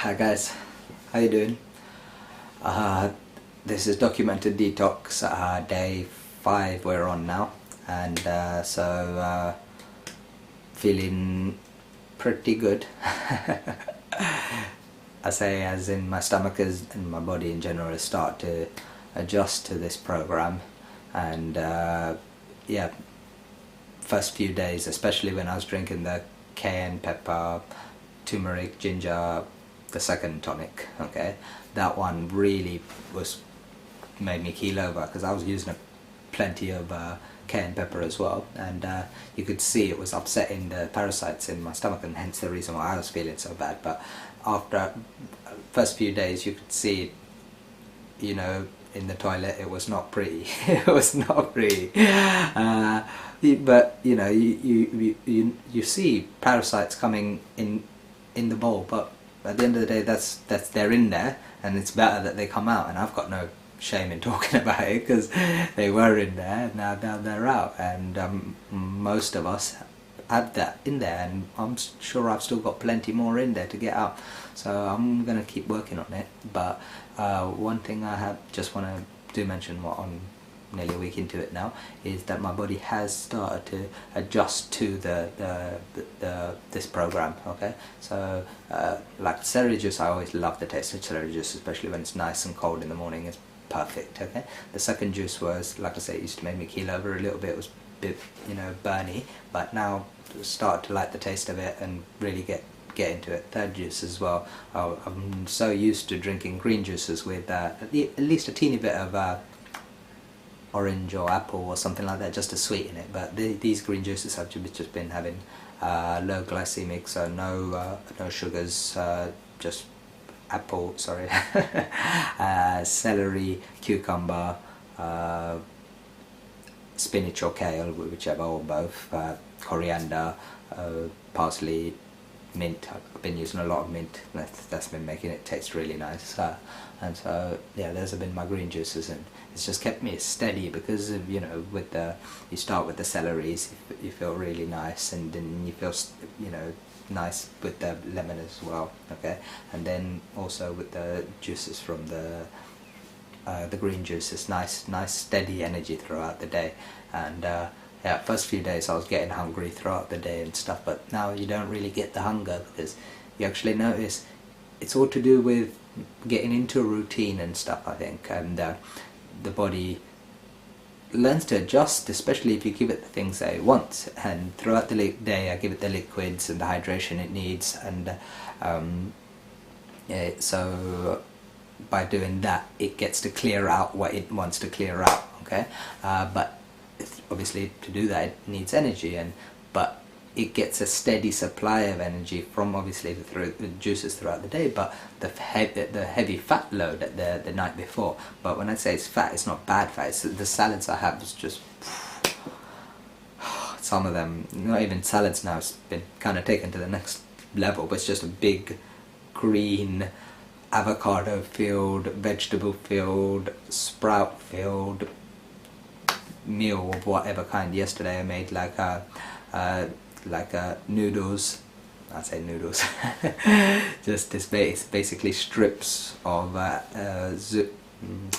Hi guys, how you doing? This is Documented Detox, day 5 we're on now, and feeling pretty good. I say as in my stomach and my body in general has started to adjust to this program, and yeah, first few days, especially when I was drinking the Cayenne Pepper, turmeric, ginger, the second tonic, okay, that one really made me keel over, because I was using plenty of Cayenne Pepper as well, and you could see it was upsetting the parasites in my stomach, and hence the reason why I was feeling so bad. But after first few days, you could see, you know, in the toilet, it was not pretty. It was not pretty. But you know, you see parasites coming in the bowl, but at the end of the day, that's they're in there, and it's better that they come out. And I've got no shame in talking about it, because they were in there, now they're out, and most of us have that in there, and I'm sure I've still got plenty more in there to get out, so I'm gonna keep working on it. But one thing I just want to mention, what I'm nearly a week into it now, is that my body has started to adjust to this program. Okay, so like celery juice, I always love the taste of celery juice, especially when it's nice and cold in the morning. It's perfect. Okay, the second juice was, like I say, it used to make me keel over a little bit. It was a bit, you know, burny, but now start to like the taste of it and really get into it. Third juice as well. I'm so used to drinking green juices with at least a teeny bit of orange or apple or something like that, just to sweeten it. But these green juices have just been having low glycemic, so no sugars, just apple, sorry, celery, cucumber, spinach or kale, whichever, or both, coriander, parsley, mint. I've been using a lot of mint. That's been making it taste really nice, and so yeah, those have been my green juices, and it's just kept me steady, because of, you know, with you start with the celeries, you feel really nice, and then you feel, you know, nice with the lemon as well. Okay, and then also with the juices from the green juices, nice steady energy throughout the day. And yeah, first few days I was getting hungry throughout the day and stuff, but now you don't really get the hunger, because you actually notice it's all to do with getting into a routine and stuff, I think, and the body learns to adjust, especially if you give it the things that it wants. And throughout the day I give it the liquids and the hydration it needs, and yeah, so by doing that, it gets to clear out what it wants to clear out. Okay, but obviously to do that it needs energy, but it gets a steady supply of energy from obviously the juices throughout the day, but the heavy fat load at the night before. But when I say it's fat, it's not bad fat. It's the salads I have is just some of them, not even salads now, it's been kind of taken to the next level, but it's just a big green avocado filled, vegetable filled, sprout filled meal of whatever kind. Yesterday I made like noodles. I say noodles. Just this basically strips of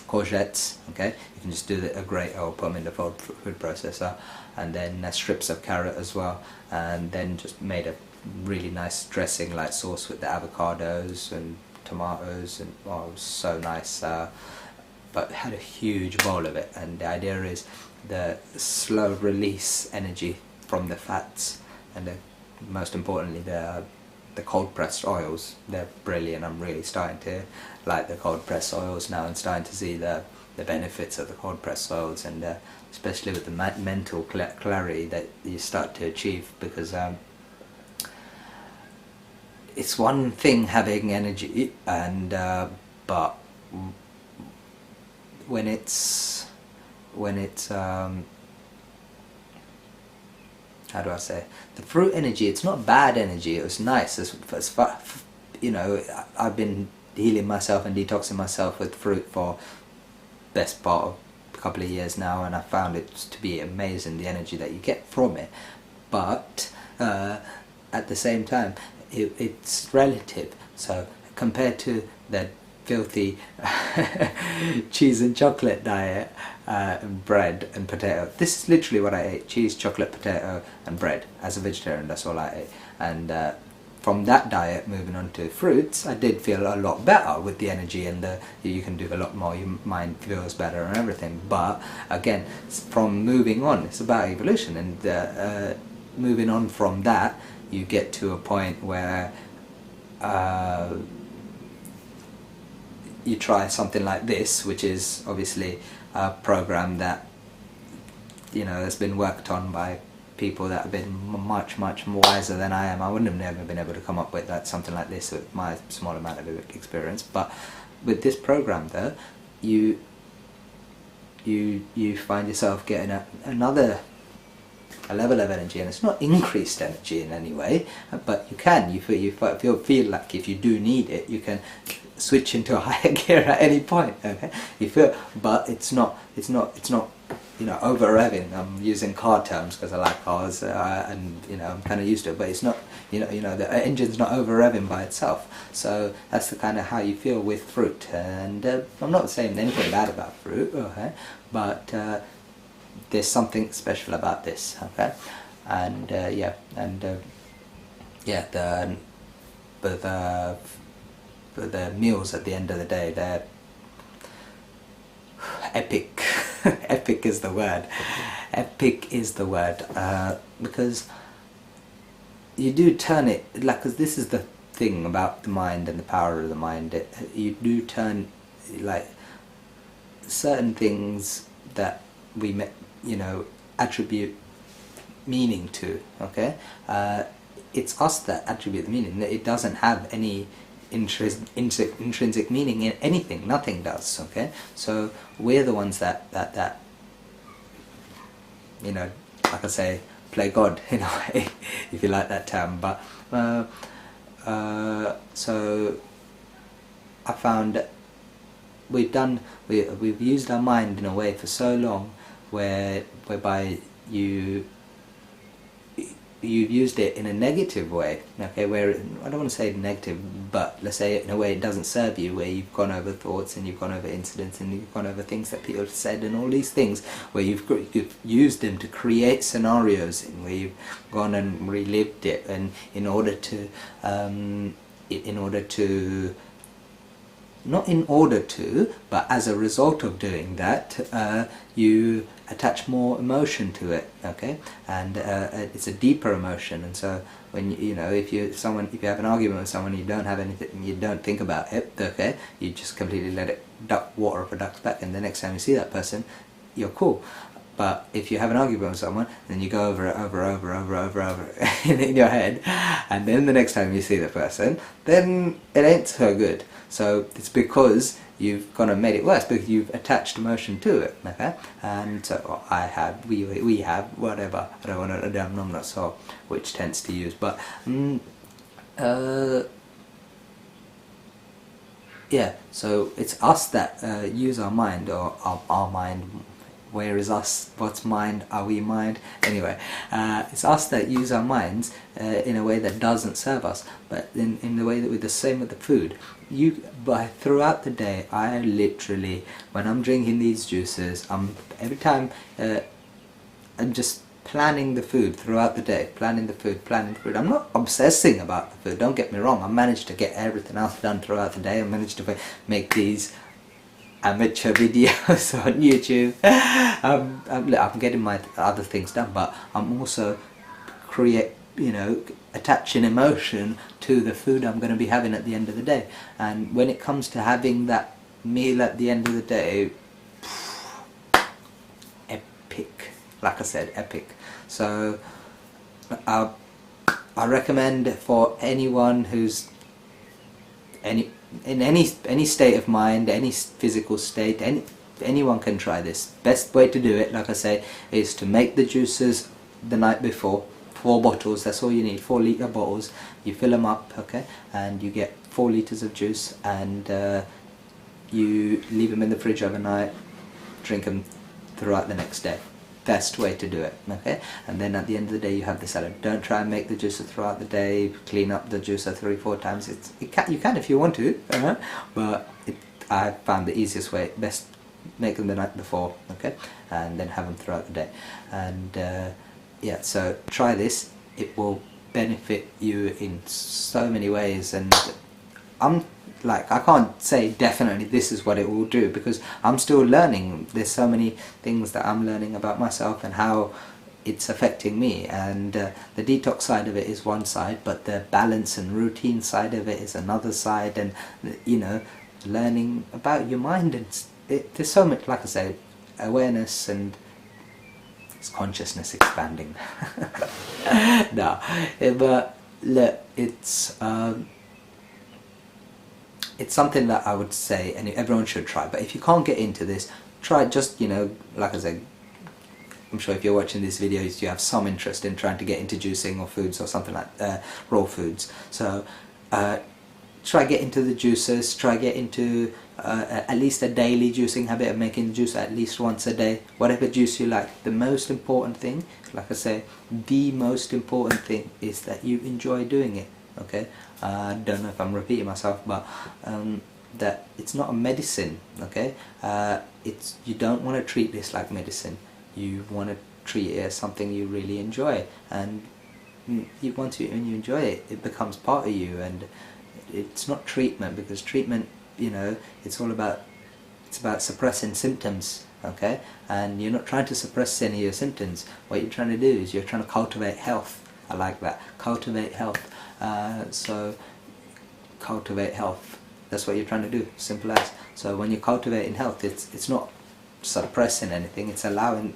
courgettes. Okay, you can just do a grate or put them in the food processor, and then strips of carrot as well, and then just made a really nice dressing like sauce with the avocados and tomatoes, and oh, it was so nice. But had a huge bowl of it, and the idea is the slow release energy from the fats, and most importantly the cold pressed oils. They're brilliant. I'm really starting to like the cold pressed oils now, and starting to see the benefits of the cold pressed oils, and especially with the mental clarity that you start to achieve, because it's one thing having energy, and but when it's how do I say, the fruit energy, it's not bad energy. It was nice, as far, you know, I've been healing myself and detoxing myself with fruit for best part of a couple of years now, and I found it to be amazing, the energy that you get from it. But at the same time, it's relative. So compared to the filthy cheese and chocolate diet, and bread and potato. This is literally what I ate: cheese, chocolate, potato and bread. As a vegetarian, that's all I ate. And from that diet, moving on to fruits, I did feel a lot better with the energy, and you can do a lot more, your mind feels better and everything. But again, from moving on, it's about evolution, and moving on from that, you get to a point where you try something like this, which is obviously a program that, you know, has been worked on by people that have been much wiser than I am. I wouldn't have never been able to come up with that, something like this, with my small amount of experience. But with this program though, you find yourself getting a level of energy, and it's not increased energy in any way, but you feel like if you do need it, you can switch into a higher gear at any point. Okay, you feel, but it's not you know, over revving. I'm using car terms because I like cars, and you know, I'm kind of used to it. But it's not, you know, the engine's not over revving by itself. So that's the kind of how you feel with fruit. And I'm not saying anything bad about fruit, okay, but there's something special about this, okay. And but the meals at the end of the day, they're epic. Epic is the word. Epic is the word, because you do turn it, like, because this is the thing about the mind and the power of the mind. You do turn, like, certain things that we, you know, attribute meaning to. Okay, it's us that attribute the meaning. It doesn't have any intrinsic meaning in anything. Nothing does. Okay, so we're the ones that you know, like I say, play God in a way, if you like that term. But so I found that we've used our mind in a way for so long whereby you've used it in a negative way, okay, where I don't want to say negative, but let's say in a way it doesn't serve you, where you've gone over thoughts and you've gone over incidents and you've gone over things that people have said and all these things, where you've used them to create scenarios in where you've gone and relived it, and in order to not in order to, but as a result of doing that, you attach more emotion to it, okay, and it's a deeper emotion. And so when you know, if you have an argument with someone, you don't have anything, you don't think about it, okay, you just completely let it duck water off a duck's back, and the next time you see that person, you're cool. But if you have an argument with someone, then you go over it over in your head, and then the next time you see the person, then it ain't so good. So it's because you've kind of made it worse, because you've attached emotion to it, okay? And so we have, whatever, I don't want to, I'm not sure which tense to use, but yeah, so it's us that use our mind, or our mind. Where is us? What's mind? Are we mind? Anyway, it's us that use our minds in a way that doesn't serve us, but in the way that we're the same with the food. Throughout the day, I literally, when I'm drinking these juices, every time I'm just planning the food throughout the day, planning the food. I'm not obsessing about the food, don't get me wrong. I managed to get everything else done throughout the day. I managed to make these amateur videos on YouTube. I'm getting my other things done, but I'm also attaching emotion to the food I'm going to be having at the end of the day. And when it comes to having that meal at the end of the day, epic, like I said, epic. So I recommend for anyone who's in any state of mind, any physical state, anyone can try this. Best way to do it, like I say, is to make the juices the night before. 4 bottles, that's all you need, 4-litre bottles. You fill them up, okay, and you get 4 litres of juice, and you leave them in the fridge overnight, drink them throughout the next day. best way to do it. Okay, and then at the end of the day you have the salad. Don't try and make the juicer throughout the day, clean up the juicer 3-4 times. You can if you want to, but I found the easiest way, best make them the night before, okay, and then have them throughout the day. And yeah, so try this. It will benefit you in so many ways, and I can't say definitely this is what it will do, because I'm still learning. There's so many things that I'm learning about myself and how it's affecting me, and the detox side of it is one side, but the balance and routine side of it is another side, and you know, learning about your mind, and there's so much, like I say, awareness, and it's consciousness expanding. No, but look, it's something that I would say and everyone should try. But if you can't get into this, try just, you know, like I said, I'm sure if you're watching these videos you have some interest in trying to get into juicing or foods or something like raw foods. So try get into the juices, try get into at least a daily juicing habit of making the juice at least once a day, whatever juice you like. The most important thing, like I say, the most important thing is that you enjoy doing it. Okay, I don't know if I'm repeating myself, but that it's not a medicine. Okay, you don't want to treat this like medicine. You want to treat it as something you really enjoy, and when you enjoy it, it becomes part of you. And it's not treatment, because treatment, you know, it's about suppressing symptoms. Okay, and you're not trying to suppress any of your symptoms. What you're trying to do is you're trying to cultivate health. I like that. Cultivate health. So cultivate health, that's what you're trying to do, simple as. So when you're cultivating health, it's not suppressing anything, it's allowing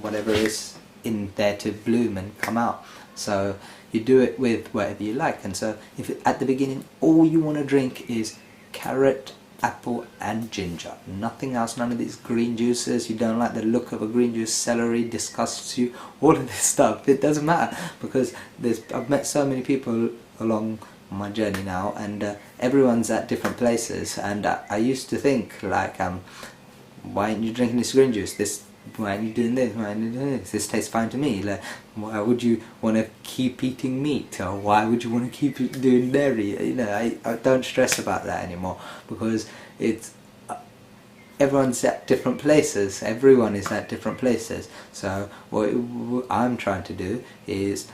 whatever is in there to bloom and come out. So you do it with whatever you like. And so if at the beginning all you want to drink is carrot, apple and ginger, nothing else, none of these green juices, you don't like the look of a green juice, celery disgusts you, all of this stuff, it doesn't matter, because I've met so many people along my journey now, and everyone's at different places, and I used to think like, why aren't you drinking this green juice, why aren't you doing this, why aren't you doing this tastes fine to me, like, why would you want to keep eating meat, or why would you want to keep doing dairy? You know, I don't stress about that anymore, because it's everyone's at different places, everyone is at different places. So what I'm trying to do is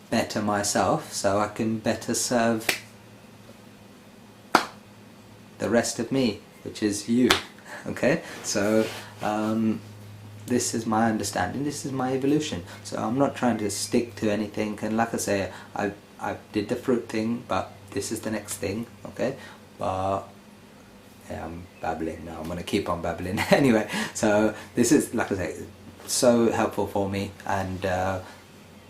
better myself so I can better serve the rest of me, which is you. Okay, so this is my understanding, this is my evolution, so I'm not trying to stick to anything. And like I say, I did the fruit thing, but this is the next thing. Okay, but yeah, I'm babbling now, I'm gonna keep on babbling. Anyway, so this is, like I say, so helpful for me, and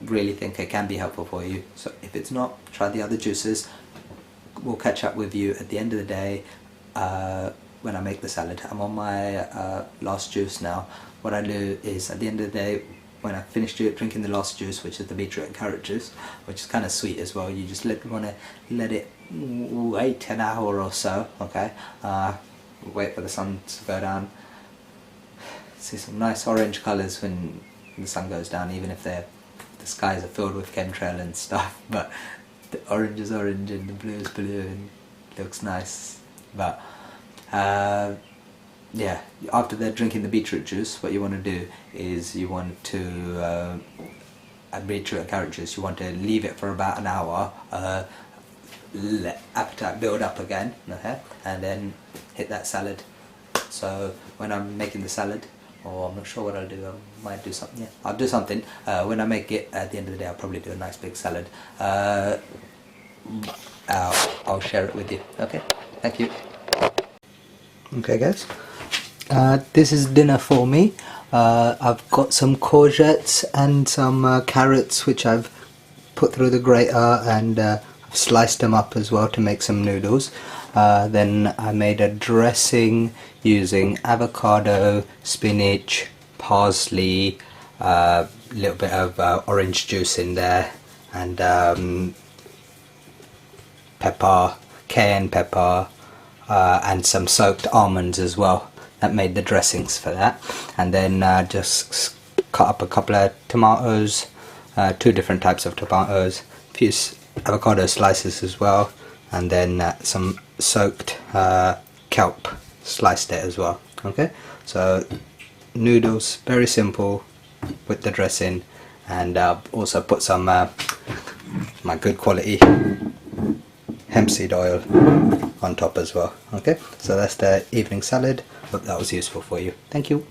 really think it can be helpful for you. So if it's not, try the other juices. We'll catch up with you at the end of the day when I make the salad. I'm on my last juice now. What I do is at the end of the day, when I finish drinking the last juice, which is the beetroot and carrot juice, which is kind of sweet as well, you just want to let it wait an hour or so. Okay, wait for the sun to go down. See some nice orange colours when the sun goes down, even if the skies are filled with chemtrail and stuff, but the orange is orange and the blue is blue and looks nice. But yeah, after they're drinking the beetroot juice, what you want to do is you want to beetroot and carrot juice, you want to leave it for about an hour, let appetite build up again, okay? And then hit that salad. So when I'm making the salad, or I'm not sure what I'll do, I might do something, yeah, I'll do something. When I make it at the end of the day, I'll probably do a nice big salad. I'll share it with you. Okay, thank you. Okay guys, this is dinner for me. I've got some courgettes and some carrots which I've put through the grater, and I've sliced them up as well to make some noodles. Then I made a dressing using avocado, spinach, parsley, a little bit of orange juice in there, and pepper, cayenne pepper, and some soaked almonds as well that made the dressings for that. And then just cut up a couple of tomatoes, 2 different types of tomatoes, a few avocado slices as well, and then some soaked kelp, sliced it as well. Okay, so noodles, very simple with the dressing, and also put some my good quality hemp seed oil on top as well. Okay, so that's the evening salad. Hope that was useful for you. Thank you.